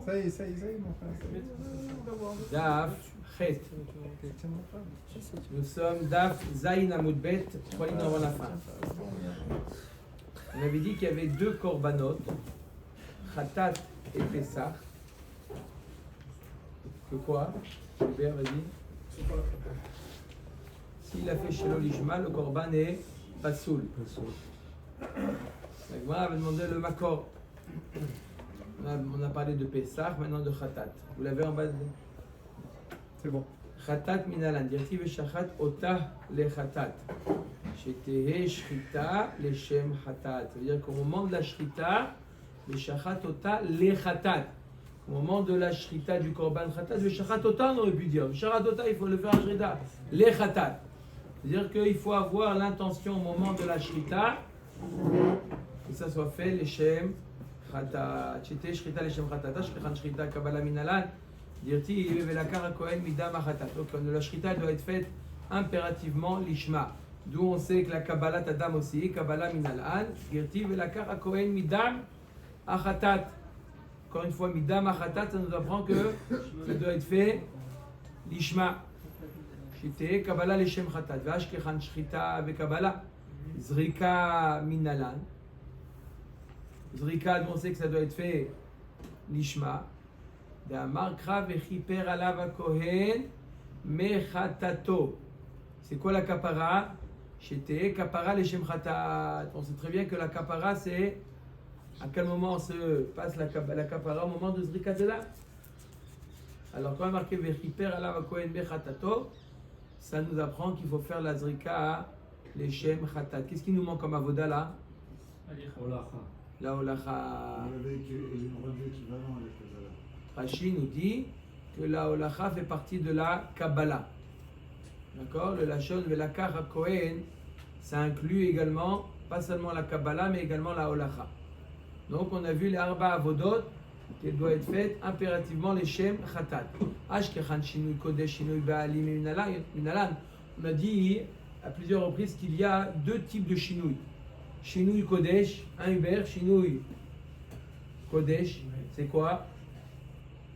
Ça y est, mon frère. Daf Chet. Nous sommes Daf Zayin Amoudbet, 3 lignes avant la fin. On avait dit qu'il y avait deux korbanot, Khatat et Pessah. Que quoi? Hubert, vas-y. S'il a fait Shelo Lishma, le korban est Pasoul. La Gemara avait demandé le Makor. On a parlé de Pessah, maintenant de Khatat. Vous l'avez en bas de... C'est bon. Khatat minalan, directive shachat ota le khatat. Shetehe shrita le shem khatat. Ça veut dire qu'au moment de la shrita, le shachat ota le khatat. Au moment de la shrita du korban khatat, le shachat ota, on aurait pu dire. Le shachat ota, il faut le faire à shrita. Le khatat. C'est-à-dire qu'il faut avoir l'intention au moment de la shrita que ça soit fait le shem khatat. Shetehe shrita le shem khatat. Ashkechan shrita kabbalah minalan. Dirti velakar kohen midam achatat. Donc la shrita doit être faite impérativement l'ishma. D'où on sait que la kabbalah tadam aussi, kabbalah minalan. Dirti velakar kohen midam achatat. Encore une fois, midam achatat, ça nous apprend que ça doit être fait l'ishma. Shite kabbalah leshem khatat. Vashkechan shrita ve kabbalah. Zrika minalan. Zrika, d'où on sait que ça doit être fait l'ishma. C'est quoi la kapara? C'était kapara les shem khatat. On sait très bien que la kapara, c'est à quel moment se passe la kapara? Au moment de zrika de là. Alors quand on a marqué vechiper alav kohen mechatato, ça nous apprend qu'il faut faire la zrika les shem khatat. Qu'est-ce qui nous manque comme avoda là? La olacha. Rashi nous dit que la holacha fait partie de la Kabbalah. D'accord? Le Lachon Velakar HaKohen, ça inclut également, pas seulement la Kabbalah, mais également la holacha. Donc on a vu les Arba Avodot, qui doivent être faites impérativement les Shem Khatat. Ashkechan Shinui Kodesh Shinui Baalim Minalan. On a dit à plusieurs reprises qu'il y a deux types de Shinui. Shinui Kodesh, un Uber, Shinui Kodesh, c'est quoi?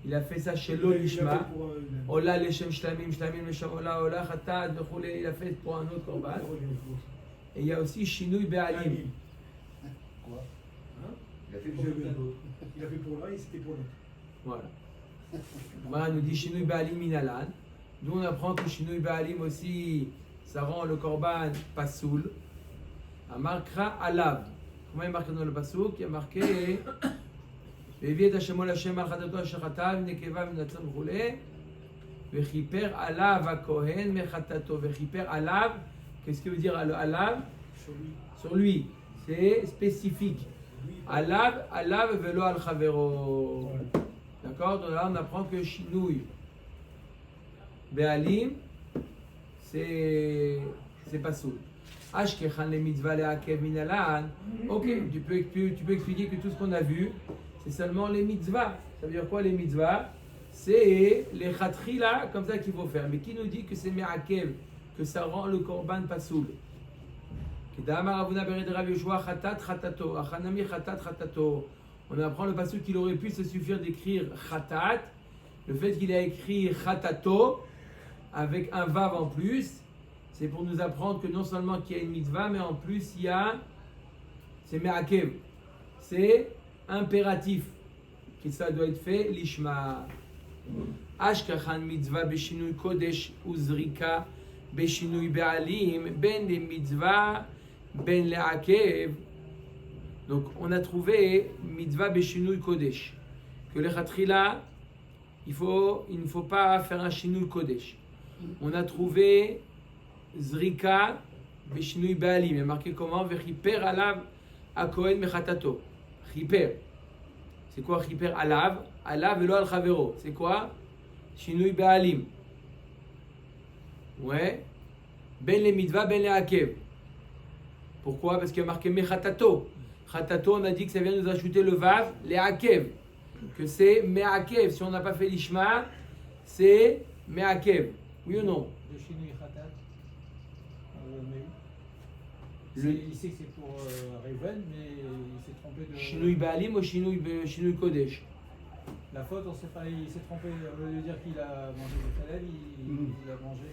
Il a fait ça chez l'Olishma. Ola leshem shlamim, shlamim leshem ola, ola khatat, bechoulet. Il a fait pour un autre korban. Et il y a aussi Shinui Be'alim. Quoi? Il a fait pour l'un et c'était pour l'autre. Voilà. Voilà, nous dit Shinui Be'alim minalan. D'où on apprend que Shinui Be'alim aussi, ça rend le korban pasoul. Amarkra alav. Comment il est marqué dans le pasouk? Il y a marqué. והביא את השמו לשם על חטאתו אשר חטא ונקבה ונצר וכולי וכיפר עליו הכהן מחטאתו וכיפר עליו, qu'est-ce que veut dire עליו? Sur lui, c'est spécifique. עליו ולא על חברו. D'accord? Donc là on apprend que shinui בעלים c'est pas soul. Ashkechan le mitzvah le'akev minalan. Ok, tu peux expliquer que tout ce qu'on a vu c'est seulement les mitzvahs. Ça veut dire quoi les mitzvahs? C'est les khatrila comme ça qu'il faut faire. Mais qui nous dit que c'est me'akev, que ça rend le korban pasoul? On apprend le pasoul qu'il aurait pu se suffire d'écrire khatat. Le fait qu'il a écrit khatato avec un vav en plus, c'est pour nous apprendre que non seulement qu'il y a une mitzvah, mais en plus il y a, c'est me'akev. C'est impératif que ça doit être fait l'ishma. Ashkechan mitzvah beshinui kodesh uzrika beshinui be'alim ben les mitzvah ben le'akev. Donc on a trouvé mitzvah beshinui kodesh que le khatrila il ne faut pas faire un shinui kodesh. On a trouvé zrika beshinui be'alim. Il y a marqué comment? Vechiper alav akohen mechatato. Chiper. C'est quoi chiper alav? Alav velo al chavero. C'est quoi? Shinui be'alim. Ouais. Ben le mitzvah, ben le akev. Pourquoi? Parce qu'il y a marqué mechatato. Chatato, on a dit que ça vient nous ajouter le vav, le akev. Que c'est me'akev. Si on n'a pas fait l'ishma, c'est me'akev. Oui ou non? Le shinui khatat. Il sait que c'est pour Reuven, mais il s'est trompé de... Shinui Baalim ou Shinui Kodesh? La faute, il s'est trompé. Au lieu de dire qu'il a mangé des Khaleb, il a mangé.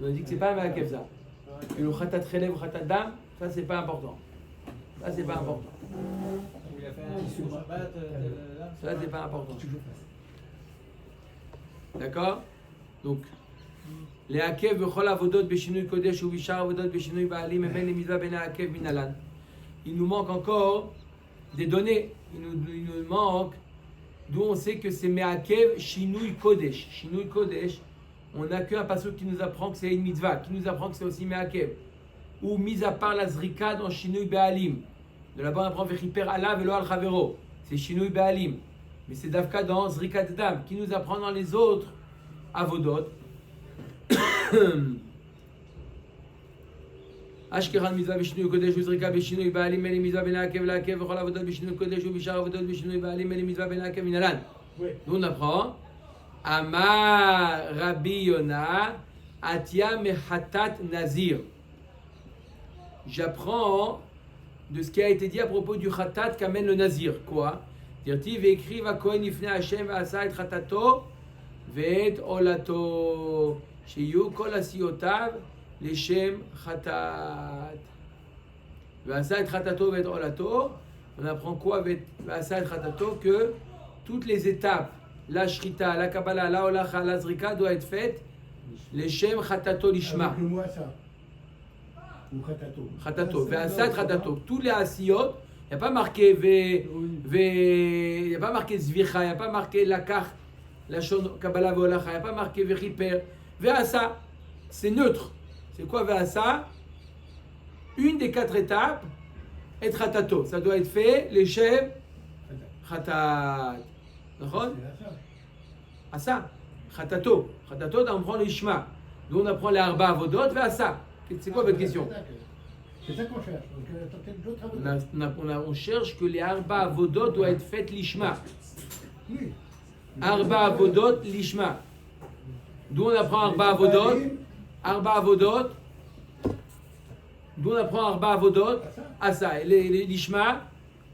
On a dit que c'est pas un Maakev ça. Et le Khatat Chelev ou Khatat Dam, ça c'est pas important. Ça c'est pas important. Ou il a fait un sur Shabbat, Ça c'est pas important. D'accord? Donc, les Akev v'chol avodot b'shinui kodesh ou b'shar avodot b'shinui ba'alim et ben les mitzvah ben Akev minalan. Il nous manque encore des données. Il nous manque d'où on sait que c'est Me'akev Shinui Kodesh. Shinui Kodesh, on n'a qu'un pasuk qui nous apprend que c'est une mitzvah, qui nous apprend que c'est aussi Me'akev. Ou mis à part la Zrika dans Shinui Be'alim. De là-bas on apprend Vechiper Allah Velo Al Chavero. C'est Shinui Be'alim. Mais c'est Davka dans Zrika Dam, qui nous apprend dans les autres Avodot. Ashkeran mitzvah b'shinui kodesh uzrika b'shinui ba'alim meli mitzvah ben ha'akev la'akev v'chol avodot b'shinui kodesh u'bishar avodot b'shinui ba'alim meli mitzvah ben ha'akev minalan. Nous on apprend Amar Rabbi Yona Atia mechatat nazir. J'apprends de ce qui a été dit à propos du khatat qu'amène le nazir. Quoi? Dirti ve'ekri va'kohen ifnei Hashem va'asa et khatato ve'et olato sheyu kol asiotav Leshem Khatat. V'asa et Khatato ve'et olato. On apprend quoi avec V'asa et Khatato? Que toutes les étapes, la Shrita, la Kabbalah, la Holacha, la Zrika, doivent être faites Leshem Khatato Lishma. Avec le mot ça. Ou Khatato. Khatato. V'asa et Khatato. Tous les Asiyot, il n'y a pas marqué il n'y a pas marqué Zvicha, il n'y a pas marqué Lakach, la Shon Kabbalah V'Holacha, il n'y a pas marqué Vechiper. V'asa, c'est neutre. C'est quoi V'asa? Une des 4 étapes est Khatato. Ça doit être fait, les chefs Khatat. D'accord? Asa. Khatato. Khatato, on prend les Shema. Nous on apprend les Arba Avodot, V'asa. C'est quoi votre question? C'est ça qu'on cherche. Donc, On cherche que les Arba Avodot doivent être faites l'Ishma. oui. Arba Avodot, l'Ishma. D'où on apprend Arba Avodot? Arba Avodot. D'où on apprend Arba Avodot? Asa. Et l'Ishma?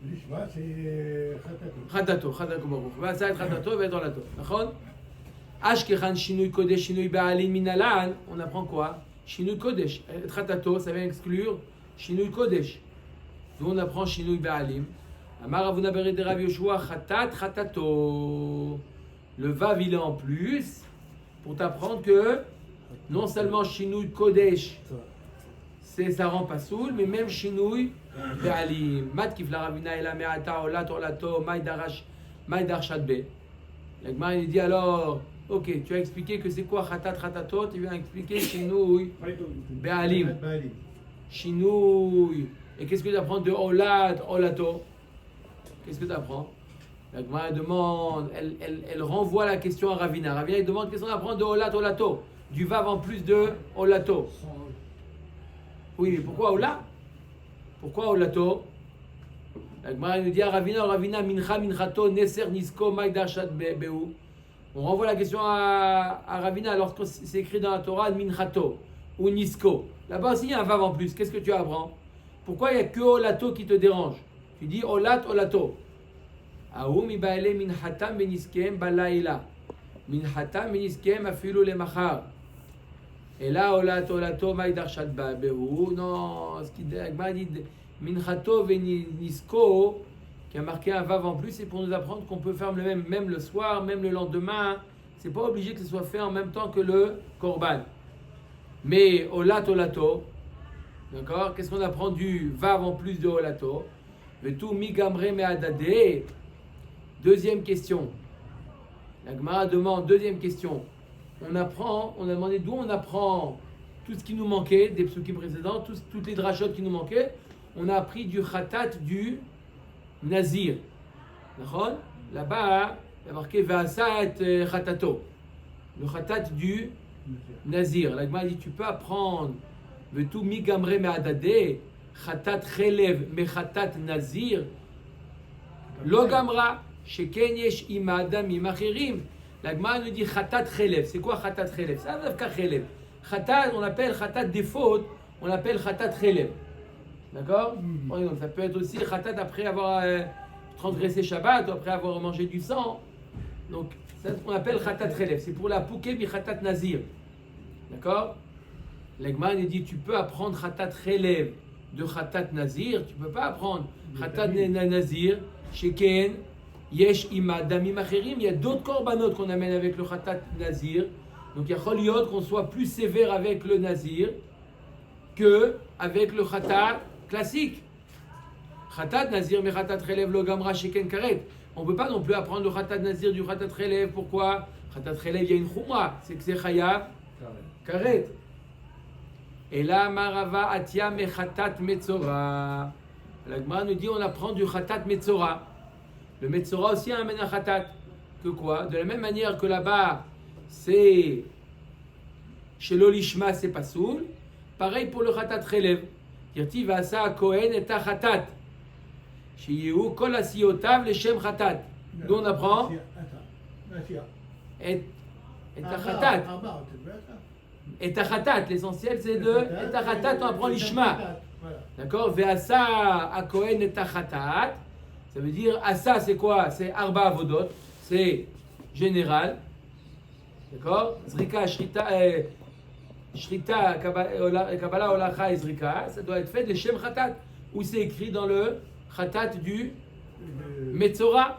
L'Ishma, c'est Khatato. Khatato. Khatato Baruch. V'asa et Khatato ve'et olato. D'accord? Ashkechan Shinui Kodesh, Shinui Ba'alim Minalan. On apprend quoi? Shinui Kodesh. Khatato, ça vient exclure Shinui Kodesh. D'où on apprend Shinui Ba'alim. Amar Avuna Bered de Rav Yoshua Khatat Khatato. Le Vav il est en plus pour t'apprendre que non seulement Shinui Kodesh, ça rend pas soul, mais même Shinui Be'alim. Mat kif la Ravina ela me'ata olat olato maïdar shadbe. L'Agmar il dit alors, ok, tu as expliqué que c'est quoi Khatat Khatato, tu viens expliquer Shinui Be'alim. Shinui. Et qu'est-ce que tu apprends de olat olato? Qu'est-ce que tu apprends? La Gemara demande, elle renvoie la question à Ravina. Ravina il demande qu'est-ce qu'on apprend de Olat Olato, du Vav en plus de Olato. Oui, mais pourquoi Ola? Pourquoi Olato? La Gemara nous dit à Ravina Mincha Minchato Neser Nisko Maïdar Shad Behu. On renvoie la question à Ravina alors que c'est écrit dans la Torah Minchato ou Nisko. Là-bas aussi il y a un Vav en plus. Qu'est-ce que tu apprends? Pourquoi il n'y a que Olato qui te dérange? Tu dis Olat Olato. Aou mi baale min hatam beniskem balaila. Min hatam beniskem afilu le machar. Et là, olato olato maïdar shadba behu. Non, ce qui dit min hato venisko, qui a marqué un vav en plus, c'est pour nous apprendre qu'on peut faire le même le soir, même le lendemain. C'est pas obligé que ce soit fait en même temps que le korban. Mais olato olato, d'accord? Qu'est-ce qu'on apprend du vav en plus de olato? Vetu mi gamre me adade. Deuxième question. La Gemara demande, deuxième question. On a demandé d'où on apprend tout ce qui nous manquait, des psukim précédents, toutes les drachot qui nous manquaient. On a appris du khatat du nazir. D'accord? Là-bas, il y a marqué V'asa et khatato. Le khatat du nazir. La Gemara dit, tu peux apprendre Vetu mi gamre me adade, khatat chelev me khatat nazir. Lo gamra. Sheken yesh imadam imachirim. La Gemara nous dit Khatat Chelev. C'est quoi Khatat Chelev? C'est un Avka Chelev. Khatat, on appelle Khatat des fautes, on appelle Khatat Chelev. D'accord? Par exemple, ça peut être aussi Khatat après avoir transgressé Shabbat ou après avoir mangé du sang. Donc, c'est ce qu'on appelle Khatat Chelev. C'est pour la Pouké bi Khatat Nazir. D'accord? L'Egman il dit tu peux apprendre Khatat Chelev de Khatat Nazir. Tu ne peux pas apprendre Khatat Nazir, Sheken, Yesh Ima, Damim Acherim. Il y a d'autres korbanot qu'on amène avec le Khatat Nazir. Donc, il y a Choliot qu'on soit plus sévère avec le Nazir que avec le Khatat classique. Khatat Nazir, mais Khatat Chelev lo gamra sheken karet. On ne peut pas non plus apprendre le Khatat Nazir du Khatat Chelev. Pourquoi? Khatat Chelev, il y a une chouma. C'est que c'est Chayav karet. Et là, Marava Atia me Khatat Metzora. La Gemara nous dit on apprend du Khatat Metzora. Le Metzora aussi amène un Khatat. Que quoi? De la même manière que là-bas, c'est chez l'Olishma, c'est pas soul. Pareil pour le Khatat Chelev. Dirti Vasa Kohen et Khatat. Chez Yehu, Kol Asiotav, le Shem Khatat. D'où on apprend et Khatat. Et Khatat, l'essentiel c'est de et Khatat, on apprend l'Ishma. D'accord? Vasa à Kohen et Khatat. Ça veut dire Asa, c'est quoi? C'est Arba Avodot. C'est général. D'accord? Zrika, Shrita, Kabbalah, Olacha et Zrika, ça doit être fait de Shem Khatat, où c'est écrit dans le Khatat du Metzora.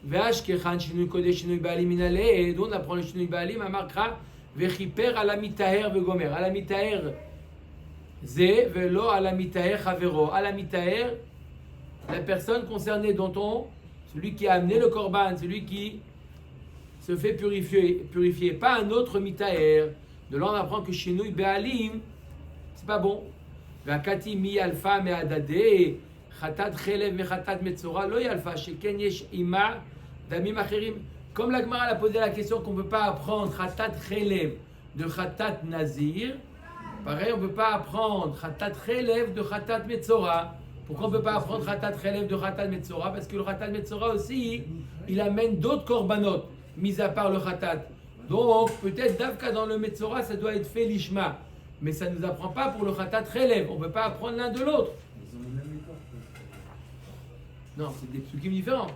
Ve'ashkechan shinui kodesh shinui baalim minale, et donc on apprend le shinui baalim à Markra, ve'chiper alamitaher ve'gomer. Alamitaher ze, ve'lo alamitaher chavero. Alamitaher, la personne concernée dont on, celui qui a amené le korban, celui qui se fait purifier, pas un autre mitaher. De là on apprend que shinui baalim, c'est pas bon. Vakati mi alpha me adade, khatat chelev me khatat metzora lo yalfa sheken yesh ima damim acherim. Comme la Gemara a posé la question qu'on ne peut pas apprendre khatat chelev de khatat nazir, pareil on ne peut pas apprendre khatat chelev de khatat metzora. Pourquoi on ne peut pas apprendre khatat chelev de khatat metzora? Parce que le khatat metzora aussi, il amène d'autres korbanot, mis à part le khatat. Donc peut-être davka dans le metzora ça doit être fait l'ishma. Mais ça ne nous apprend pas pour le Khatat Chelev. On ne peut pas apprendre l'un de l'autre. Non, c'est des psukim différents.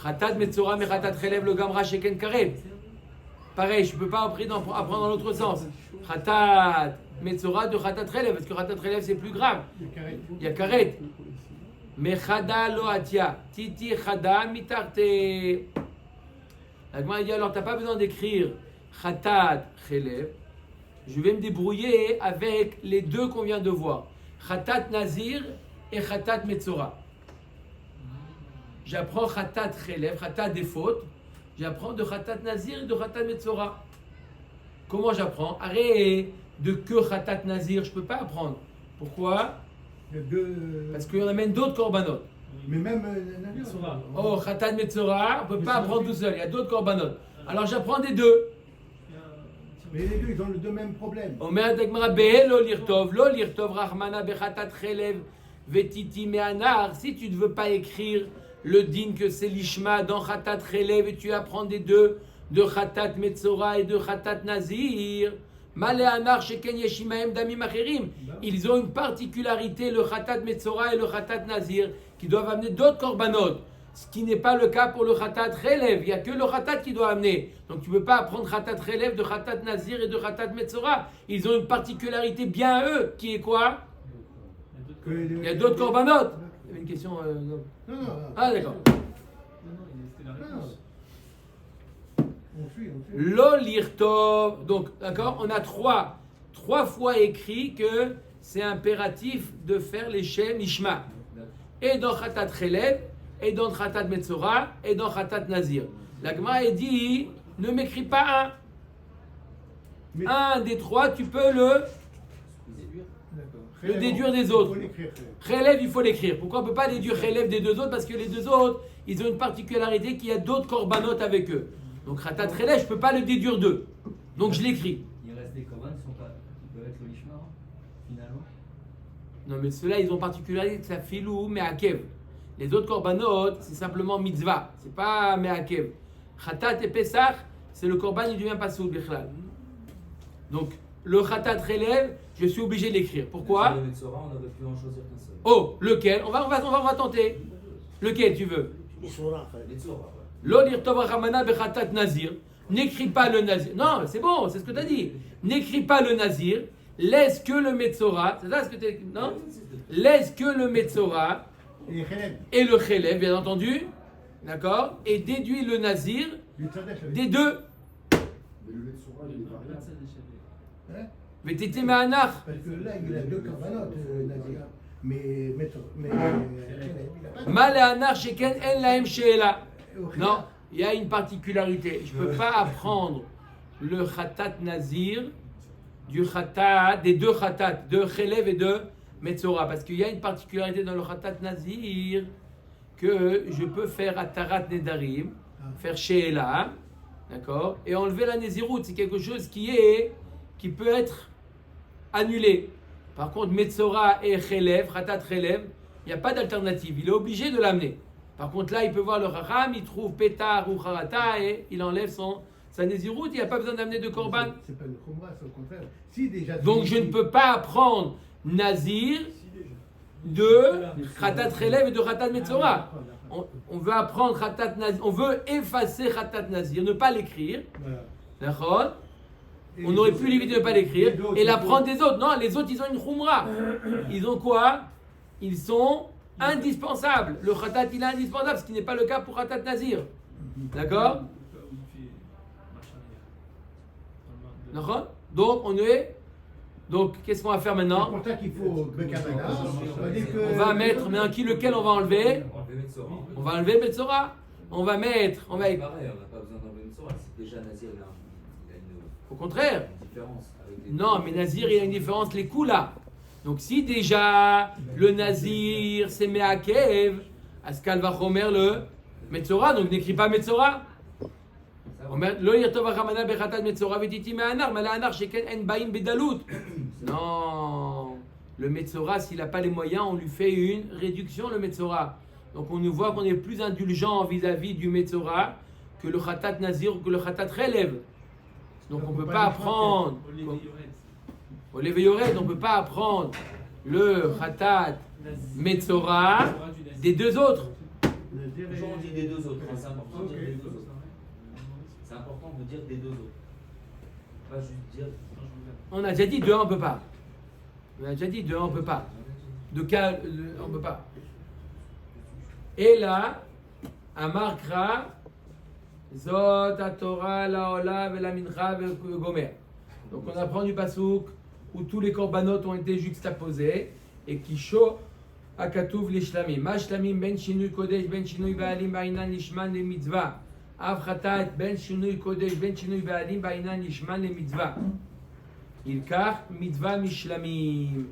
Khatat Metzora mais Khatat Chelev le Gamra Sheken Karet. Pareil, je ne peux pas apprendre dans l'autre sens. Khatat Metzora de Khatat Chelev, parce que Khatat Chelev c'est plus grave. Il y a Karet. Mais Chada lo atia. Titi Chada mitarte. La Gemara dit alors tu n'as pas besoin d'écrire Khatat Chelev. Je vais me débrouiller avec les deux qu'on vient de voir. Khatat Nazir et Khatat Metzora. J'apprends Khatat Chelev, Khatat des fautes. J'apprends de Khatat Nazir et de Khatat Metzora. Comment j'apprends? Arrête de que Khatat Nazir, je ne peux pas apprendre. Pourquoi? Parce qu'on amène d'autres korbanot. Mais même Oh, Khatat Metzora, on ne peut pas apprendre tout seul. Il y a d'autres korbanot. Alors j'apprends des deux. Mais les deux, ils ont le deux mêmes problèmes. Omer Dagmara Behe lo lirtov Rahmana bechatat chelev vetiti me'anar. Si tu ne veux pas écrire le din que c'est l'ishma dans chatat chelev et tu apprends des deux, de chatat metzora et de chatat nazir, male'anar sheken yeshimahem damim acherim. Ils ont une particularité, le chatat metzora et le chatat nazir, qui doivent amener d'autres korbanot. Ce qui n'est pas le cas pour le Khatat Chelev. Il n'y a que le Khatat qui doit amener. Donc tu ne peux pas apprendre Khatat Chelev de Khatat Nazir et de Khatat Metzora. Ils ont une particularité bien à eux, qui est quoi? Il y a d'autres korbanot. Il y avait une question. Non. Ah d'accord. On suit. Lo lirtov. Donc d'accord, on a trois fois écrit que c'est impératif de faire les Shem Ishma. Et dans Khatat Chelev, et dans Khatat Metzora, et dans Khatat Nazir. La Gemara dit, ne m'écris pas un. Un des trois, tu peux le déduire des autres. Chelev, il faut l'écrire. Pourquoi on ne peut pas déduire Chelev des deux autres? Parce que les deux autres, ils ont une particularité qu'il y a d'autres korbanot avec eux. Donc Khatat Chelev, je ne peux pas le déduire d'eux. Donc je l'écris. Il reste des korban qui peuvent être le Ishma, finalement. Non mais ceux-là, ils ont particularité que ça filou, mais akev. Les autres korbanot, c'est simplement mitzvah, c'est pas me'akev. Khatat et Pesach, c'est le korban, il devient pas soud bichlal. Donc, le Khatat Chelev, je suis obligé de l'écrire. Pourquoi? Le Metzora, on aurait pu en choisir qu'un seul. Oh, lequel? On va tenter. Lequel tu veux? Lo lirtov rachamana bechatat nazir. N'écris pas le nazir. Non, c'est bon, c'est ce que tu as dit. N'écris pas le nazir. Laisse que le metzora. C'est ça ce que tu as dit? Non? Laisse que le metzora et le chelev, bien entendu. D'accord? Et déduis le nazir des deux. Mais t'étais ma'anach. Parce que là, il a deux corbanotes, Nazir. Mais il a pas de... Mal'anach sheken en lahem she'ela. Non, il y a une particularité. Je ne peux pas apprendre le khatat nazir du khatat, des deux khatat, de chelev et de metzora. Parce qu'il y a une particularité dans le khatat nazir que je peux faire atarat nedarim, faire she'ela, d'accord, et enlever la nézirout. C'est quelque chose qui peut être annulé. Par contre, metzora et chelev, khatat chelev, il n'y a pas d'alternative. Il est obligé de l'amener. Par contre, là, il peut voir le Raham, il trouve Pétar ou Harata et il enlève sa Nézirout, il n'y a pas besoin d'amener de Korban. C'est pas le Khumra, c'est au contraire. Si déjà, Donc, je ne peux pas apprendre Nazir de Khatat Chelev et de Khatat Metzora. On veut apprendre Khatat Nazir, on veut effacer Khatat Nazir, ne pas l'écrire. D'accord? On aurait pu l'éviter de ne pas l'écrire et l'apprendre des autres. Non, les autres, ils ont une Khumra. Ils ont quoi? Ils sont indispensable. Le khatat, il est indispensable, ce qui n'est pas le cas pour khatat nazir. D'accord? D'accord? Donc, qu'est-ce qu'on va faire maintenant? C'est pour ça qu'il faut Bekabala. On va mettre, mais lequel on va enlever? On va enlever Metzora. On va mettre, C'est pareil, on n'a pas besoin d'enlever une sorte. C'est déjà Nazir, il a au contraire. une différence. Avec les Non, mais Nazir, il y a une différence, les coups là. Donc si déjà le Nazir c'est Meakev, Askal va chomer le Metzora, donc n'écris pas Metzora. Lo yirtov hachamana bechatat Metzora vetiti me'anar, mala'anar sheken en ba'im bedalut. Non, le Metzora, s'il n'a pas les moyens, on lui fait une réduction, le Metzora. Donc on nous voit qu'on est plus indulgent vis-à-vis du Metzora que le Khatat Nazir ou que le Khatat Chelev. Donc on ne peut pas apprendre. On ne peut pas apprendre le Khatat Metzora des deux autres. Toujours on dit des deux autres. C'est important de dire des deux autres. C'est important de dire des deux autres. Pas juste dire. On a déjà dit de un, on ne peut pas. On a déjà dit de un, on ne peut pas. De cas, on ne peut pas. Et là, Amarkra, Zot, Torah, la Ola, la Mincha, Gomer. Donc on apprend du Passouk où tous les korbanot ont été juxtaposés et qui show akatuv les shlamim. Ma shlamim ben shinui kodesh ben shinui ba'alim ba'inan lishman le mitzvah. Av chatat ben shinui kodesh ben shinui ba'alim ba'inan lishman le mitzvah. Ilkach mitzvah mishlamim.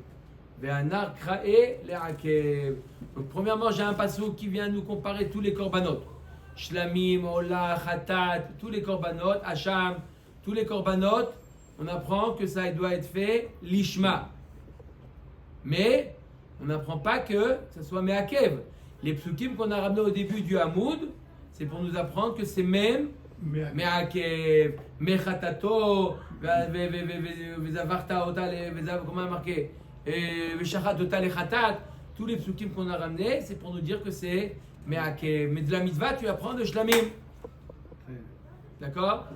Ve'anar kra'e le'akev. Donc premièrement, j'ai un passouk qui vient nous comparer tous les korbanot. Shlamim, Ola, Khatat, tous les korbanot, Hacham, tous les korbanot. On apprend que ça doit être fait l'ishma. Mais on n'apprend pas que ça soit me'akev. Les psukim qu'on a ramenés au début du Hamoud, c'est pour nous apprendre que c'est même me'akev, mechatato, vezavarta ota, comment marqué, veshachat ota le khatat. Tous les psukim qu'on a ramenés, c'est pour nous dire que c'est me'akev. Mais de la mitzvah, tu apprends de shlamim. D'accord?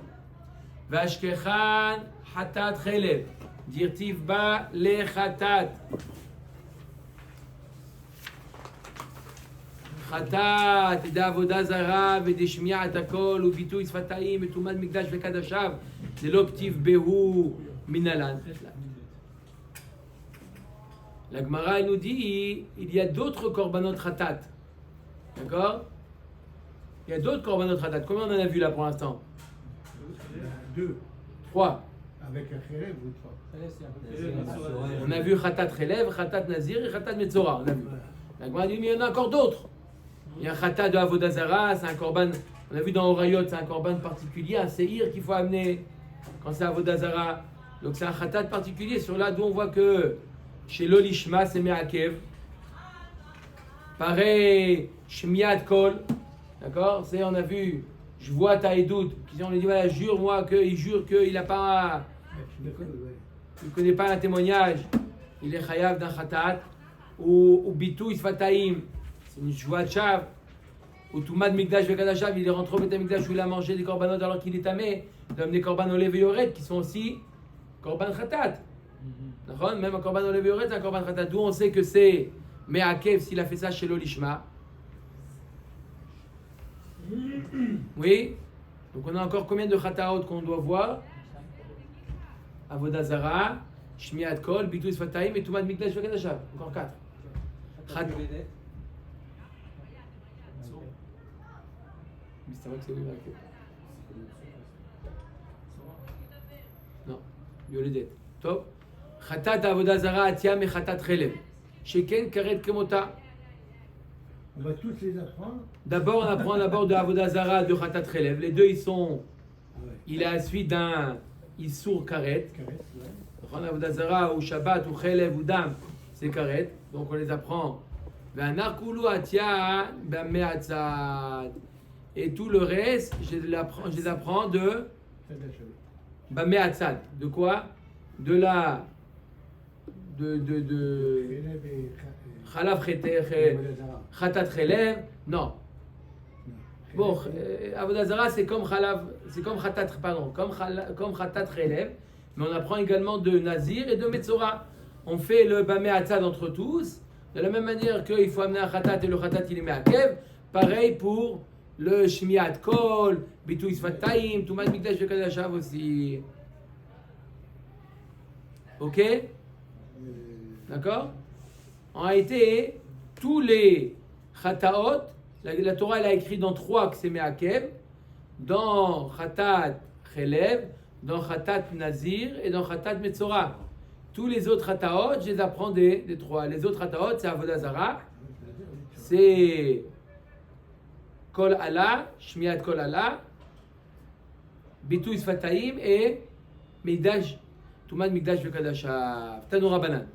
Vashkechan hatat chelev. Dirtiv ba le hatat. Hatat, et d'avoda zara, et d'eshmiat akol, ou bitou isfataim, et tumad mikdash vekadashav, de l'octiv behu minalan. La Gemara nous dit il y a d'autres korbanot hatat. D'accord? Il y a d'autres korbanot hatat. Combien on en a vu là pour l'instant? 2. 3. Avec un Khérev ou 3. On a vu Khatat Chelev, Khatat Nazir et Khatat Metzora. On a vu. La Gemara dit mais il y en a encore d'autres. Il y a un Khatat de Avodazara, c'est un korban. On a vu dans Orayot, c'est un korban particulier, un Seir qu'il faut amener quand c'est Avodazara. Donc c'est un Khatat particulier. Sur là d'où on voit que chez l'Olishma c'est Me'akev. Pareil, Shmiat Kol. D'accord? C'est, on a vu, je vois ta Edout. On lui dit voilà, jure-moi qu'il jure qu'il n'a pas. Il ne connaît pas un témoignage. Il est chayav d'un Khatat. Ou Bitou Isfataim. C'est une joie de chav. ou Toumad Mikdash Vekadashav, il est rentré au Beth Mikdash où il a mangé des korbanot alors qu'il est tamé, il donne des korban olev et yoret qui sont aussi korban khatat. D'accord? Même un korban olev et yoret, c'est un korban khatat. D'où on sait que c'est Me'akev s'il a fait ça chez l'Olishma. Oui? Donc on a encore combien de khataot qu'on doit voir? Avodah Zara, Shmiat Kol, Bitul Sfataim et Toumad Mikdash Vekadashav. Encore 4. Mais c'est vrai que c'est oui, Me'akev. Non, Yoledet. Top. Khatat Avodah Zara Atiam et Khatat Chelev. Sheken Karet Kemota. On va tous les apprendre. D'abord, on apprend d'abord de Avodah Zara de Khatat Chelev. Les deux, ils sont. Il est à la suite d'un Issour Karet. On a Avodah Zara ou Shabbat ou Chelev ou Dam, c'est Karet. Donc on les apprend. Ve'anarkulu Atia Bameatzad. Et tout le reste, je les apprends de Bameatzad. De quoi? De la. De Chalav Khatat Chelev. Non. Bon, Avodah Zara c'est comme Chalav, c'est comme Khatat, pardon, comme Khatat Chelev, mais on apprend également de Nazir et de Metzora. On fait le Bameh Hatzad entre tous, de la même manière qu'il faut amener un Khatat et le Khatat il est Me'akev, pareil pour le Shmiat Kol, Bitul Sfataim, Toumad Mikdash Vekadashav aussi. Ok? D'accord? En réalité, tous les Khataot, la Torah elle a écrit dans 3 que c'est Me'akev, dans Khatat Chelev, dans Khatat Nazir et dans Khatat Metzora. Tous les autres Khataot, je les apprends des 3. Les autres Khataot, c'est Avodah Zara, c'est Kol Allah, Shmiat Kol Allah, Bitul Sfataim et Mikdash, Toumad Mikdash Vekadashav. Tanu Rabbanan.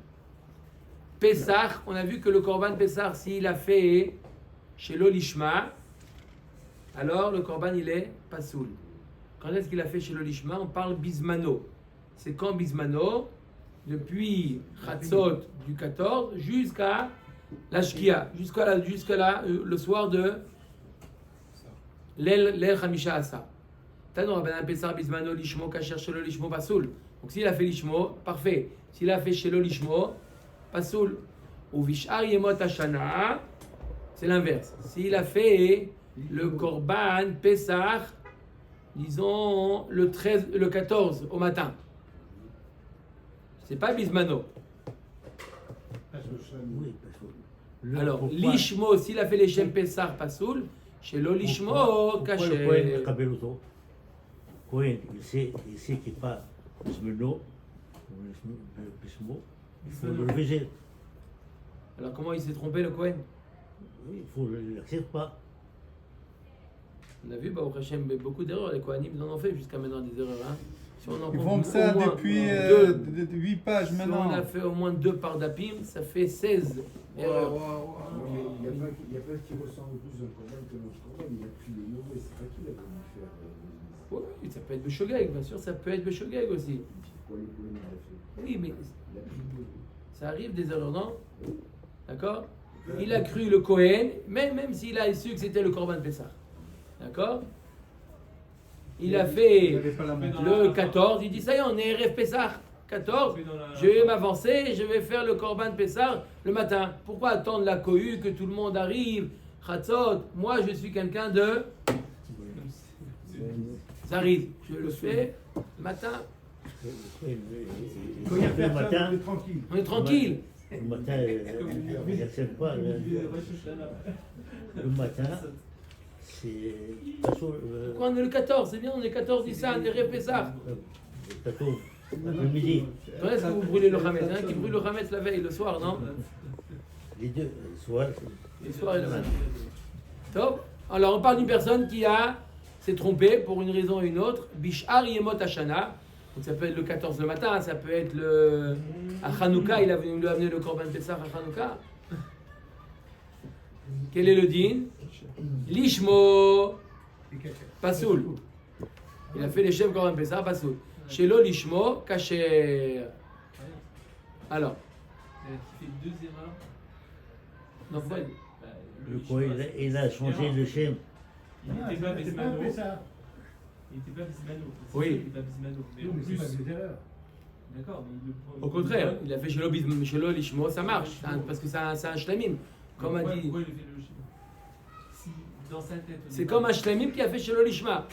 Pessah, on a vu que le Korban Pessah, s'il a fait chez l'Olishma, alors le Korban il est Pasoul. Quand est-ce qu'il a fait chez l'Olishma? On parle Bismano. C'est quand Bismano? Depuis Chatzot du 14 jusqu'à la Shkia, jusqu'à le soir de l'El Hamisha Asa. Tano Rabbanan Pessah Bismano Lishmo Kacher chez l'Olishmo Pasoul. Donc s'il a fait Lishmo, parfait. S'il a fait chez l'Olishmo, Pasoul. Ou Vishar Yemot Hashana, c'est l'inverse. S'il a fait le Korban Pessah, disons le 14 au matin, c'est pas Bismano. Alors, Lishmo, s'il a fait les Shem Pessah Pasoul, chez l'Olishmo, caché. Cohen, il sait qu'il n'est pas Bismano, il faut le lever. Alors comment il s'est trompé le Kohen? Oui, il faut le l'accepter pas. On a vu, au Hashem, beaucoup d'erreurs. Les Kohanim, ils en ont fait jusqu'à maintenant des erreurs. Hein. Si on en Ils compte font ça au moins depuis 8 pages si maintenant. on a fait au moins 2 par Dapim, ça fait 16 erreurs. Il n'y a pas qui ressemble plus un Corban que notre Corban. Il a pris le mauvais. C'est pas qui l'a voulu faire. Oui, ça peut être Beshogeg, bien sûr, ça peut être Beshogeg aussi. Quoi, le Corban, il a fait. Oui, mais Il a pris le mauvais. ça arrive des erreurs, non? D'accord? Il a cru le Kohen, même s'il a su que c'était le Korban Pessah. D'accord? Il a fait le 14, il dit ça y est, on est RF Pessah. 14, je vais m'avancer, je vais faire le Korban Pessah le matin. Pourquoi attendre la cohue, que tout le monde arrive? Chatzot, moi je suis quelqu'un de Zariz. Je le fais le matin. Quand il y a personne, matin, on est tranquille. On est tranquille. Le matin, il n'accepte pas. Le matin, c'est. Pourquoi on est le 14? C'est bien, on est 14 Nissan, on est RF Pessah. Le 14, l'après-midi. Quand est-ce que vous brûlez le Hametz? Il y en a qui brûlent le Hametz la veille, le soir, non? Les deux, le soir. Le soir et le matin. Top. Alors on parle d'une personne qui s'est trompée pour une raison ou une autre. Bishar Yemot Hashana. Donc ça peut être le 14 le matin, ça peut être à Hanouka, il a voulu amener le Korban Pessah à Hanouka. Quel est le din? Lishmo Pasoul. Il a fait les chefs Korban Pessah Pasoul. Shelo Lishmo Kacher. Alors. Il fait 2 erreurs. Non, pas. Le Kohen, il a changé le Shem. Il Non, n'était pas c'est pas un Bismano. Pessah. Il n'était pas Bismano. Oui. Il n'était pas Bismano. Mais Oui, en mais c'est plus, pas des erreurs. d'accord, mais Au contraire, il a fait Shelo Lishmo, ça marche, parce que c'est un shlamim. Comme a dit. Pourquoi il fait le schéma? Si dans sa tête. au C'est départ, comme un shlamim qui a fait Shelo Lishma.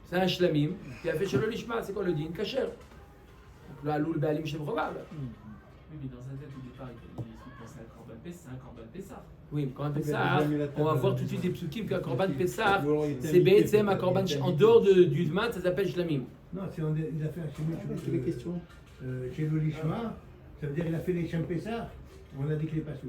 C'est un shlamim qui a fait Shelo Lishma. C'est quoi le din? Kacher. Donc le Haloul Baalim Shem Probable. Oui, mais dans sa tête au départ, il pensait à Korban Pessah, c'est un Korban Pessah. Oui, mais Korban Il a Pessah, déjà mis la on va table. voir tout de suite des psukim qu'un Korban Pessah, Ou alors il était c'est invité, Be'etzem, un peut-être, Korban il était en invité. dehors du Zman, ça s'appelle shlamim. Non, il a fait un chemin C'est les questions. chez l'Olishma, ça veut dire qu'il a fait les Shem Pessah, on a dit qu'il est pas sous.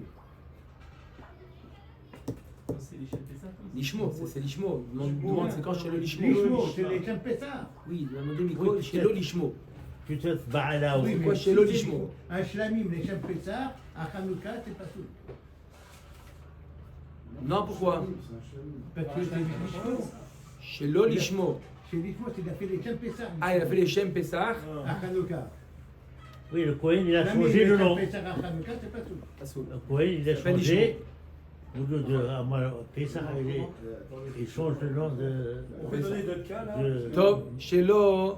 Non, c'est les Shem Pessah. Lishmo, c'est Lishmo. Demande c'est quand Shelo Lishmo. Lishmo, c'est les Shem Pessah. Oui, il a demandé Mikol, Shelo Lishmo. Peut-être Baala Oui, ou. Pourquoi mais chez si l'Olishmo? c'est un shlamim, les Shem Pessah, à Hanouka, c'est pas sous. Non, pourquoi? Parce que c'est Lishmo. Shelo Lishmo. Chez Lishmo, c'est qu'il a fait les Shem Pessah. Ah, il a fait les Shem Pessah. À Hanouka. Oui, le Kohen, il a Shlamim, changé le les nom. Shem Pessah à Hanouka, c'est pas sous. Pas sous. Le Kohen, il a Ça s'appelle changé. Au lieu de Amar Pessah, il change le nom de. On peut donner d'autres cas là. de- טוב, שלא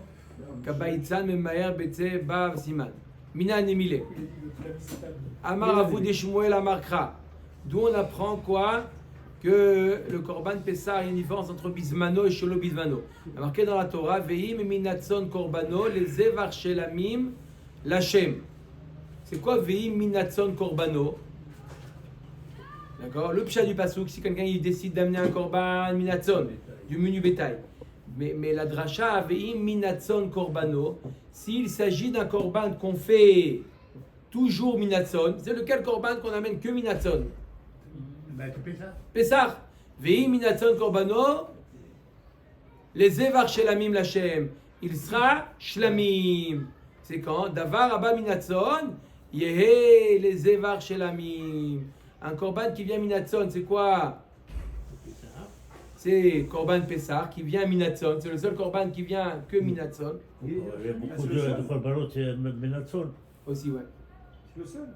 כבייצן ממהר בצא בב סימן. מינה נמילה. אמר אבו דשמואל אמר קרא. D'où on apprend quoi? Que le Korban Pessah, il y a une différence entre Bismano et Shelo Bismano. Il y a marqué dans la Torah, Veim minatzon korbano, les evar shelamim, l'Hachem. C'est quoi Veim minatzon korbano? D'accord? Le pshat du pasouk, si quelqu'un il décide d'amener un korban minatzon, du menu bétail. Mais la dracha, veim minatzon korbano, s'il s'agit d'un korban qu'on fait toujours minatzon, c'est lequel korban qu'on amène que minatzon? Ben, c'est Pessah. Pessah. Veim minatzon korbano, les evar shelamim l'Hachem. Il sera shlamim. C'est quand? Davar abba minatzon, yehe les evar shelamim. Un korban qui vient minatzon, c'est quoi? C'est korban Pessah qui vient minatzon. C'est le seul korban qui vient que minatzon. Il y a beaucoup de Korbanot, c'est Menatzon. Aussi, ouais. C'est le seul.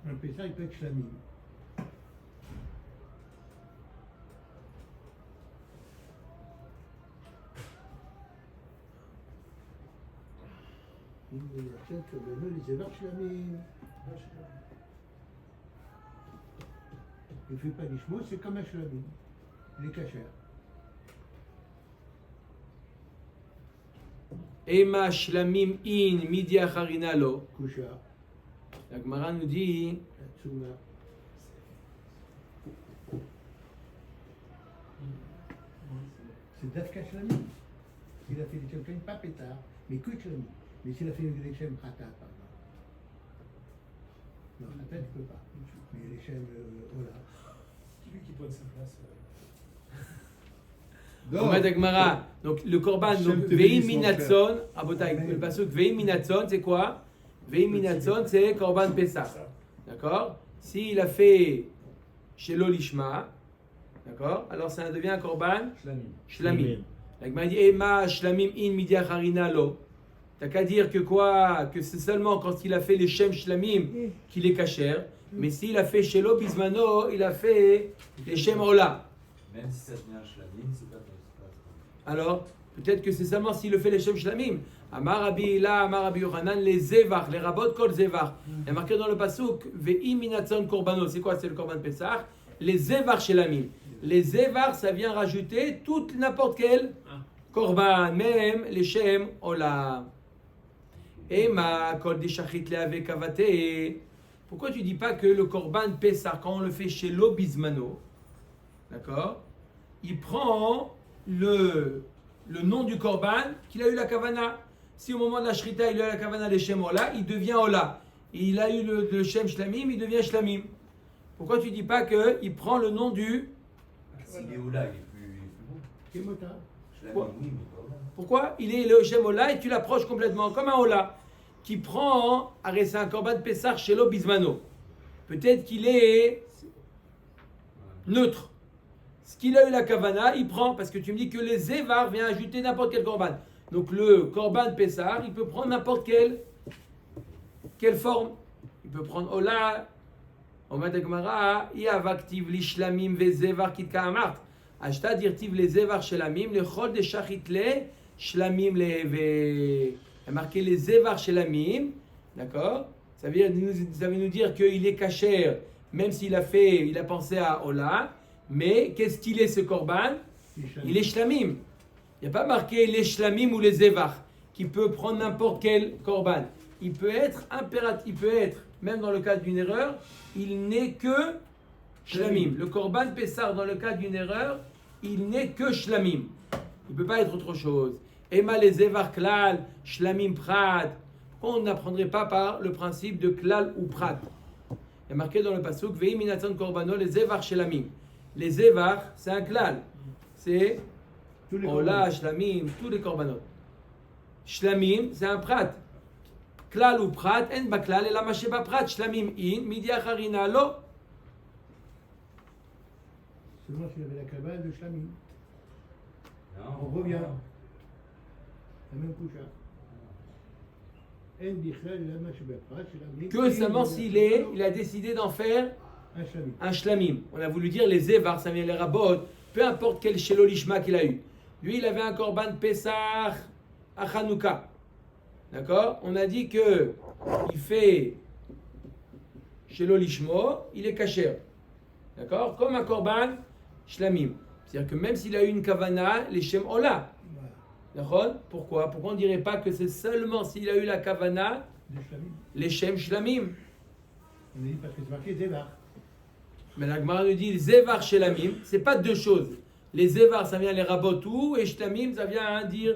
Un Pessah, il peut être shlamim. Il ne fait pas l'ishmo, c'est comme un shlamim. Il est cachère. Ema shlamim in midi acharina lo. Kusha, La Gemara nous dit Tsuma. C'est Dafka shlamim. Il a fait des shlamim, pas pétard, mais que shlamim. Mais s'il a fait des shem khatat, par exemple. Non, khatat, il ne peut pas. Mais les shem ola. Celui qui prend sa place. on va avec Gemara. Donc le korban, Hachem donc te veim bénisse, mon minatzon. Abotai, le pasuk veim minatzon, c'est quoi? Veim minatzon, c'est korban Pessah. D'accord? S'il a fait Shelo Lishma, d'accord? Alors ça devient un korban shlamim. La Gemara dit Ema shlamim in midi acharina lo. T'as qu'à dire que quoi? Que c'est seulement quand il a fait les shem shlamim qu'il est kasher. Mais s'il a fait Shelo Bismano, il a fait les shem ola. Même si ça devient un shlamim, c'est pas. Alors, peut-être que c'est seulement s'il le fait les shem shlamim. Amar Rabbi Ila, Amar Rabbi Yochanan, les zevach, les rabot kol zevach. Il y a marqué dans le pasuk ve'im minatzon korbano. C'est quoi? C'est le korban Pessah. Les zevach shelamim. Les zevach, ça vient rajouter toute n'importe quel korban, même les shem ola. Ema kol deshachit leave kavate. Pourquoi tu dis pas que le korban Pessah, quand on le fait chez l'obismano, d'accord, il prend le nom du korban qu'il a eu la kavana. Si au moment de la shrita il a eu la kavana les shem ola, il devient ola. Il a eu le shem shlamim, il devient shlamim. Pourquoi tu dis pas que il prend le nom du? S'il est oula, il est plus bon. Kemota. Shlamim, oui, mais pas oula. Pourquoi? Il est le shem ola et tu l'approches complètement comme un ola qui prend c'est un korban Pessah chez l'obismano. Peut-être qu'il est neutre. Ce qu'il a eu la kavana, il prend, parce que tu me dis que les zévar vient ajouter n'importe quel korban. Donc le korban Pessah, il peut prendre n'importe quelle forme. Il peut prendre ola, אומרת הגמרא, אי אבקטיב לשלמים וזבר כתקה אמרת. אשתא דרטיב לזבר שלמים לכל דשחית לשלמים ו... marqué les zévar shelamim, d'accord? Ça veut nous dire qu'il est kasher, même s'il a pensé à Ola, mais qu'est-ce qu'il est ce korban? Il est shlamim. Il n'y a pas marqué les shlamim ou les zévar, qui peut prendre n'importe quel korban. Il peut être impératif, il peut être, même dans le cas d'une erreur, il n'est que shlamim. Le korban Pessar, dans le cas d'une erreur, il n'est que shlamim. Il ne peut pas être autre chose. Ema les Evar Klal, Shlamim Prat. Pourquoi on n'apprendrait pas par le principe de Klal ou Prat? Il y a marqué dans le pasuk Veim Minatzon Korbano, les Evar Shlamim. Les Evar, c'est un Klal. C'est Ola, Shlamim, tous les Korbanot. Shlamim, c'est un Prat. Klal ou Prat, En Baklal, et la Masheba Prat. Shlamim in, Midi Acharina lo. Seulement s'il y avait la cabane de Shlamim. Non. On revient. La même couche. Que seulement il a décidé d'en faire un shlamim. On a voulu dire les Evar, ça vient les rabot, peu importe quel shelo lishma qu'il a eu. Lui, il avait un korban Pesach à Hanouka. D'accord? On a dit que il fait shelo lishmo, il est kasher. D'accord? Comme un korban shlamim. C'est-à-dire que même s'il a eu une kavana, les shem ola. D'accord? Pourquoi on ne dirait pas que c'est seulement s'il a eu la kavana, les shem shlamim? On dit parce que c'est marqué Zévar. Mais la Gemara nous dit Zévar shlamim, c'est pas deux choses. Les Zévar, ça vient les rabotou, et shlamim, ça vient à dire.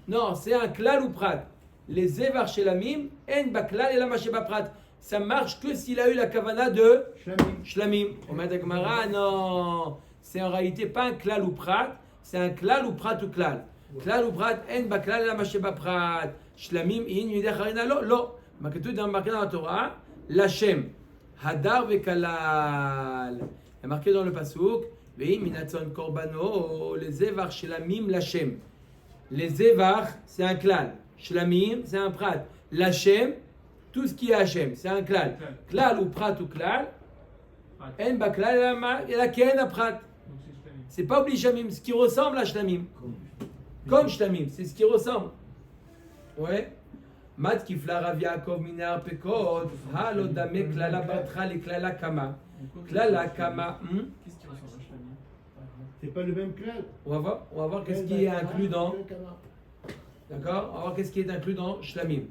Non, c'est un klal ou prat. Les Zévar shlamim, en baklal et la masheba prat. Ça marche que s'il a eu la kavana de shlamim. On met la Gemara, non. C'est en réalité pas un klal ou prat, c'est un klal ou prat ou klal. Klal ou prat, en baklal et la masheba prat. Shlamim, in, yidacharina, lo, lo. Mais que tout dans la Torah, l'Hachem. Hadar vekalal. Il y a marqué dans le pasuk, veim minatzon korbano, les zévar shlamim l'Hachem. Les zévar, c'est un klal. Shlamim, c'est un prat. L'Hachem, tout ce qui est Hachem, c'est un klal. Klal ou prat ou klal, en baklal et la ken a prat. C'est pas obligé shamim, ce qui ressemble à shlamim. Comme shlamim, c'est ce qui ressemble. Ouais. Mat kifla Rav Yaakov minar pekot, halo dame klala batra le klala kama. Klala kama. Qu'est-ce qui ressemble à shlamim? C'est pas le même klal. On va voir qu'est-ce qui est inclus dans. D'accord? On va voir qu'est-ce qui est inclus dans shlamim.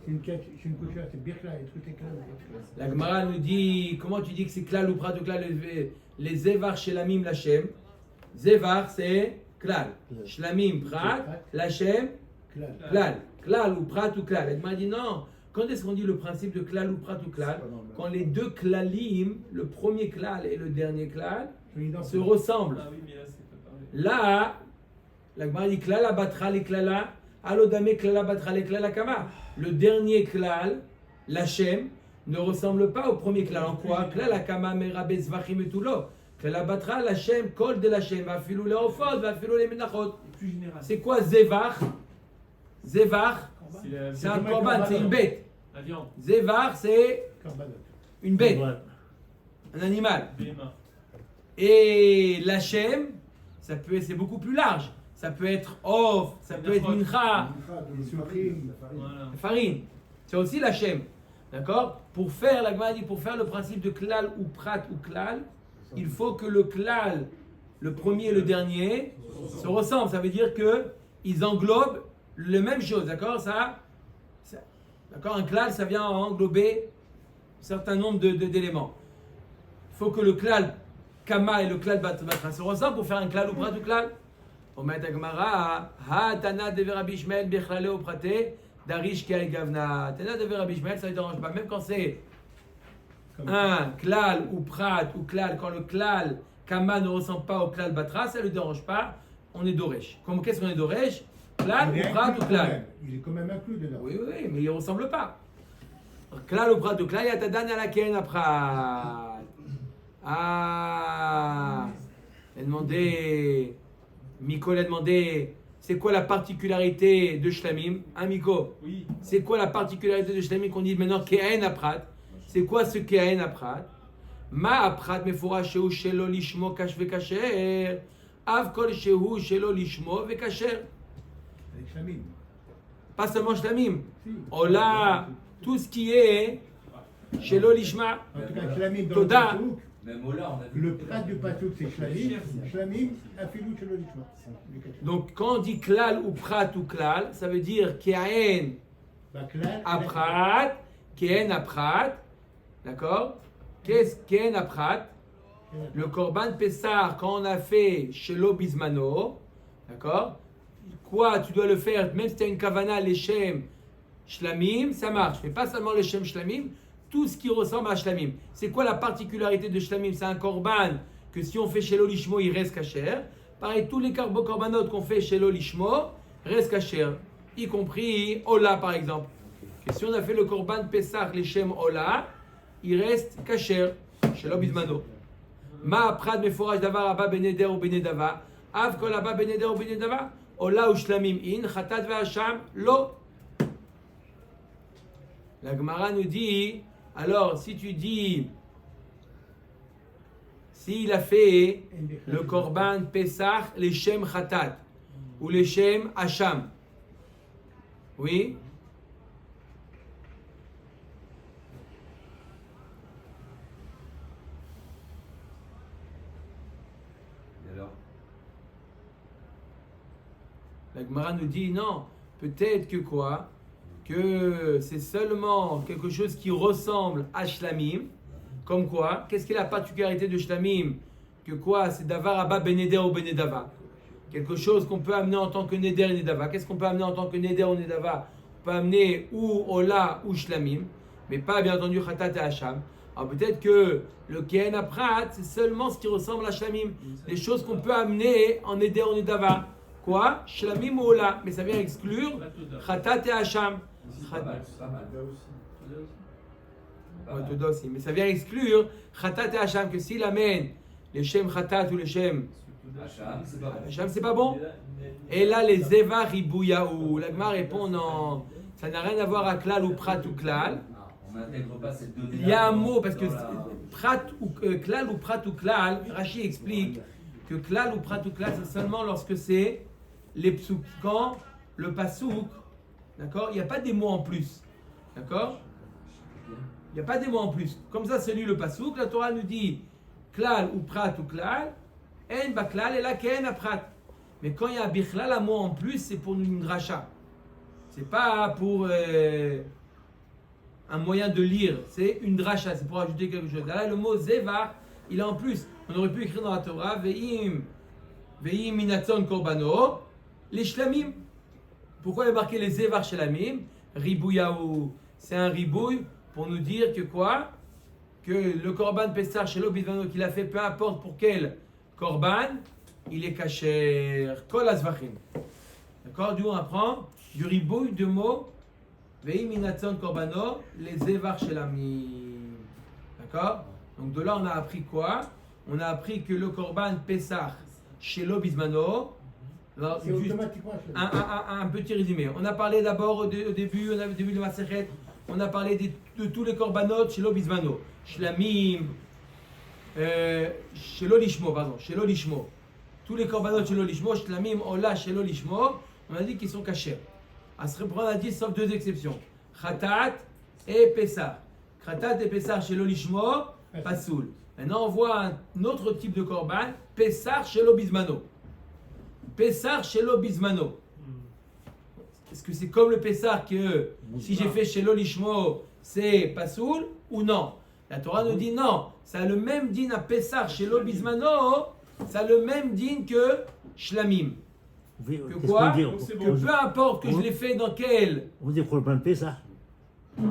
C'est une couche, c'est birkla, et tout est klal. La Gemara nous dit, comment tu dis que c'est klal ou prat ou klal? Les zévar shlamim l'Hachem. Zévar c'est klal. Shlamim prat, l'Hachem. Klal. Klal ou prat ou klal. Elle m'a dit non. Quand est-ce qu'on dit le principe de klal ou prat ou klal? Quand les deux klalim, le premier klal et le dernier klal, se ressemblent. Ah oui, mais là, c'est pas pareil. Là, la Gemara dit klala batra le klala, alodame klala batra le klala kama. Le dernier klal, l'Hachem, ne ressemble pas au premier klal. En quoi? Klala kama merabes vachim et toulo. Klala batra l'Hachem, kol de l'Hachem, va filou les ofot, va filou les menachot. Plus général. C'est quoi Zévar? Zévar, c'est un korban, c'est une bête. La viande. Zévar, c'est une bête, un animal. BMA. Et l'Hachem, c'est beaucoup plus large. Ça peut être off, ça peut être mincha, Voilà. farine. C'est aussi l'Hachem. D'accord? Pour faire, la Gemara dit, pour faire le principe de klal ou prat ou klal, il faut que le klal, le premier et le dernier, se ressemblent. Ça veut dire qu'ils englobent la même chose. D'accord? D'accord? Un klal, ça vient englober un certain nombre d'éléments. Il faut que le klal kama et le klal batra se ressemblent pour faire un klal ou prat ou klal. On met à Gemara, ha tana de Rabbi Ishmael bechlale ou praté, darish kei gavna. Tana de Rabbi Ishmael, ça ne dérange pas. Même quand c'est un klal ou prat ou klal, quand le klal kama ne ressemble pas au klal batra, ça ne le dérange pas. On est doresh. Qu'est-ce qu'on est doresh? Klal ou prat ou klal? Il est quand même inclus dedans. Oui, mais il ne ressemble pas. Klal ou prat ou klal, yatadan ala ken prat. Ah, elle a demandé. Miko a demandé, c'est quoi la particularité de shlamim? Hein, Miko? Oui. C'est quoi la particularité de shlamim qu'on dit maintenant qu'en aprat? C'est quoi ce Ke'en Aprat? Ma Aprat Mefourash Shehu Shelo Lishmo Kash Vekacher. Av Kol Shehu Shelo Lishmo Vekacher. Avec Shlamim. Pas seulement Shlamim. Si. Ola, tout ce qui est Shelo Lishma. En tout cas, Shlamim dans Toda. le Pasouk, Même Ola, on a vu. le prat du Pasouk c'est Shlamim. Shlamim, Afilou Shelo Lishma. Donc quand on dit Klal ou Prat ou Klal, ça veut dire Ke'en Aprat, Ke'en Aprat, d'accord? Qu'est-ce Ke'en Aprat? Le Korban Pessar, quand on a fait Shelo Bismano, d'accord? Quoi, tu dois le faire, même si tu as une Kavana, Leshem Shlamim, ça marche. Mais pas seulement Leshem Shlamim, tout ce qui ressemble à Shlamim. C'est quoi la particularité de Shlamim? C'est un Korban que si on fait Shelo Lishmo, il reste kasher. Pareil, tous les korbanot qu'on fait Shelo Lishmo restent kasher, y compris Ola par exemple. Et si on a fait le Korban Pesach Leshem Ola, il reste kasher, Shelo Bismano. Ma Prad Meforaj Davar Abba Beneder ou Benedava, Av Kol Abba Beneder ou Benedava, Ola ou Shlamim In, Chatat Ve'asham Lo. La Gemara nous dit, alors si tu dis, s'il a fait le Korban Pesach, les Shem Khatat ou les Shem Hacham, oui? Et alors? La Gemara nous dit non, peut-être que quoi? Que c'est seulement quelque chose qui ressemble à Shlamim. Comme quoi, qu'est-ce qui est la particularité de Shlamim? Que quoi? C'est Davar Abba Beneder ou Benedava. Quelque chose qu'on peut amener en tant que Neder et Nedava. Qu'est-ce qu'on peut amener en tant que Neder ou Nedava? On peut amener ou Ola ou Shlamim, mais pas bien entendu Khatat et Hacham. Alors peut-être que le Ke'en Aprat, c'est seulement ce qui ressemble à Shlamim. Des choses qu'on peut amener en Neder ou Nedava. Quoi? Shlamim ou Ola. Mais ça vient exclure Khatat et Hacham. C'est pas mal, c'est pas mal. Ouais, Toda aussi. Mais ça vient exclure Khatat et Hacham, que s'il amène les Shem Khatat ou les Shem Hacham, c'est pas bon. Hacham, c'est pas bon. Et là, les Zeva Ribouyaou, la Gemara répond non, ça n'a rien à voir avec Klal ou Prat ou Klal. On n'intègre pas cette donnée. Il y a un mot, parce que Prat ou Klal ou Prat ou Klal, Rashi explique que Klal ou Prat ou Klal, c'est seulement lorsque c'est les psouk. Quand le pasouk, d'accord, il n'y a pas des mots en plus. D'accord? Il n'y a pas des mots en plus. Comme ça, c'est lui le pasouk. La Torah nous dit Klal ou Prat ou Klal, En ba Klal et la Ke'en Aprat. Mais quand il y a Bichlal, un mot en plus, c'est pour une dracha. C'est pas pour un moyen de lire. C'est une dracha, c'est pour ajouter quelque chose. Là, le mot Zeva, il est en plus. On aurait pu écrire dans la Torah Ve'im minatzon korbano, les shlamim. Pourquoi il y a marqué les Zevar shlamim? Ribouyaou, c'est un ribouille pour nous dire que quoi? Que le korban Pessar Shelo Bismano qu'il a fait, peu importe pour quel korban, il est kasher. Kol azvachim. D'accord? D'où on apprend du ribouille de mots Ve'im minatzon korbano, les Zevar shlamim. D'accord? Donc de là on a appris quoi? On a appris que le korban Pessar Shelo Bismano. Alors, C'est juste automatiquement un petit résumé. On a parlé d'abord au début, on a début de Masechet, on a parlé de tous les korbanot Shelo Bismano, Shlamim, Shelo Lishmo, pardon, Shelo Lishmo. Tous les korbanot Shelo Lishmo, Shlamim, Ola, Shelo Lishmo, on a dit qu'ils sont cachés. À ce point, on a dit sauf deux exceptions, Khatat et Pessah. Khatat et Pessah Shelo Lishmo, Pasoul. Maintenant, on voit un autre type de korban, Pessah Shelo Bismano. Pessar Shelo Bismano. Est-ce que c'est comme le Pessar que si j'ai fait Shelo Lishmo, c'est Pasoul ou non? La Torah nous dit non. Ça a le même din à Pessar Shelo Bismano, ça a le même din que Shlamim. Que quoi? Que peu importe que je l'ai fait dans quel. On dit Korban Pessah. C'est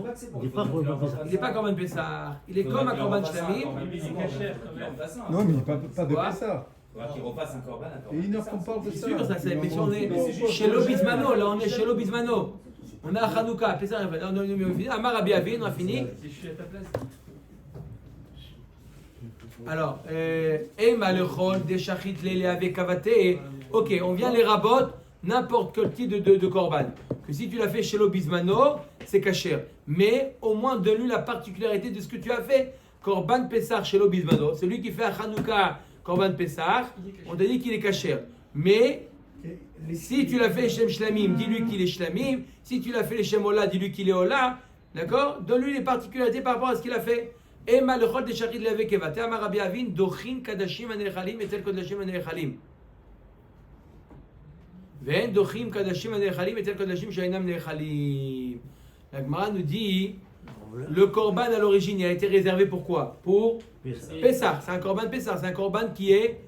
pas que c'est pour Il n'est pas Korban Pessah. Il n'est pas comme un Pessar. Il est comme un Korban Shlamim. Non, mais pas de Quoi? Pessah. Qu'il refasse un korban, un korban. Et une heure qu'on parle de C'est ça. sûr, ça c'est. Mais si on est Mais c'est chez Bismano, là on est chez Bismano. On a Hanouka, Pessar, Amar Rabbi Avin, on a fini. Si je suis à ta place. Alors, ok, on vient les rabotes, n'importe quel type de korban. Que si tu l'as fait chez Bismano, c'est kasher. Mais au moins donne-lui la particularité de ce que tu as fait. Korban Pessah chez l'Obizmano, celui qui fait un Hanouka Korban Pessah, on t'a dit qu'il est kasher. Mais si tu l'as fait Shem Shlamim, dis-lui qu'il est Shlamim. Si tu l'as fait les Shem Ola, dis-lui qu'il est Ola. D'accord? Donne-lui les particularités par rapport à ce qu'il a fait. Et malchot de Shachid Leve Keva. Te'amar Rabbi Avin, Dochin Kadashim Anechalim, Etel Kodashim Anechalim. Ve'en Dochin Kadashim Anechalim, Etel Kodashim Shainam Nechalim. La Gemara nous dit, le korban à l'origine, il a été réservé pour quoi? Pour Pessah. C'est un korban Pessah. C'est un korban qui est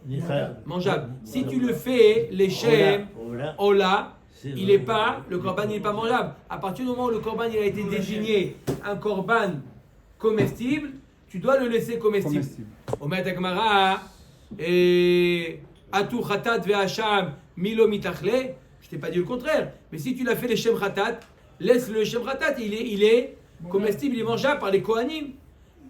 mangeable. Si tu le fais, les Shem Ola, il n'est pas, le korban il n'est pas mangeable. À partir du moment où le korban il a été désigné un korban comestible, tu dois le laisser comestible. Omer Agmara et Atu Khatat ve'Hasham Milo Mitachle. Je t'ai pas dit le contraire. Mais si tu l'as fait les Shem Khatat, laisse le Shem Khatat, il est comestible, il est mangeable par les Kohanim.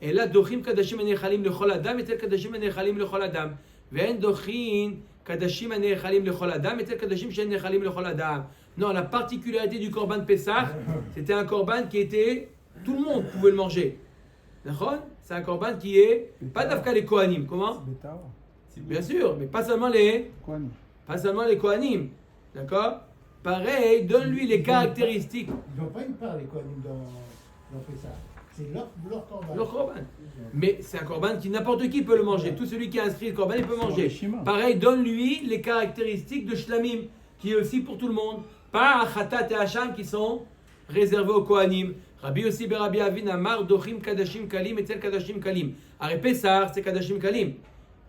Et là, Dochim Kadashim Anechalim Lechol Adam, et tel Kadashim Anechalim Lechol Adam. Ve'en Dochin Kadashim Anechalim Lechol Adam, et tel Kadashim Anechalim Lechol Adam. Non, la particularité du Korban Pessah, c'était un Korban qui était, tout le monde pouvait le manger. D'accord? C'est un Korban qui est, pas d'Afka les Kohanim. Comment? Bien sûr, mais pas seulement les Kohanim. D'accord? Pareil, donne-lui les caractéristiques. Ils n'ont pas une part, les Kohanim, dans Pessah. C'est leur korban. Leur korban. Mais c'est un korban qui n'importe qui peut le manger. Tout celui qui a inscrit le korban, il peut manger. Pareil, donne-lui les caractéristiques de Shlamim, qui est aussi pour tout le monde. Pas à Khatat et Hasham qui sont réservés aux Kohanim. Rabbi aussi Rabbi Avin Amar Dochim Kadashim Kalim et Tel Kadashim Kalim. Arrête Pessah, c'est Kadashim Kalim.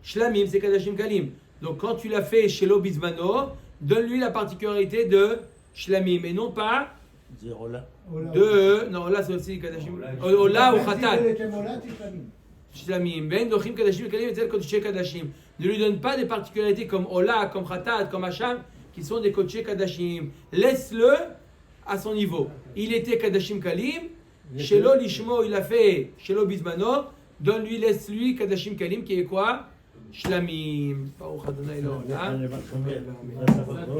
Shlamim, c'est Kadashim Kalim. Donc quand tu l'as fait chez l'Obizmano, donne-lui la particularité de Shlamim et non pas non, Ola c'est aussi Kadashim. Ola ou Khatat. Shlamim. Ben Dochim Kadashim Kalim et Tel Kodshé Kadashim. Ne lui donne pas des particularités comme Ola, comme Khatat, comme Hasham, qui sont des Kodshé Kadashim. Laisse-le à son niveau. Il était Kadashim Kalim. Chez l'Olishmo, il a fait chez l'Obizmano. Donne-lui, laisse-lui Kadashim Kalim qui est quoi? Shlamim.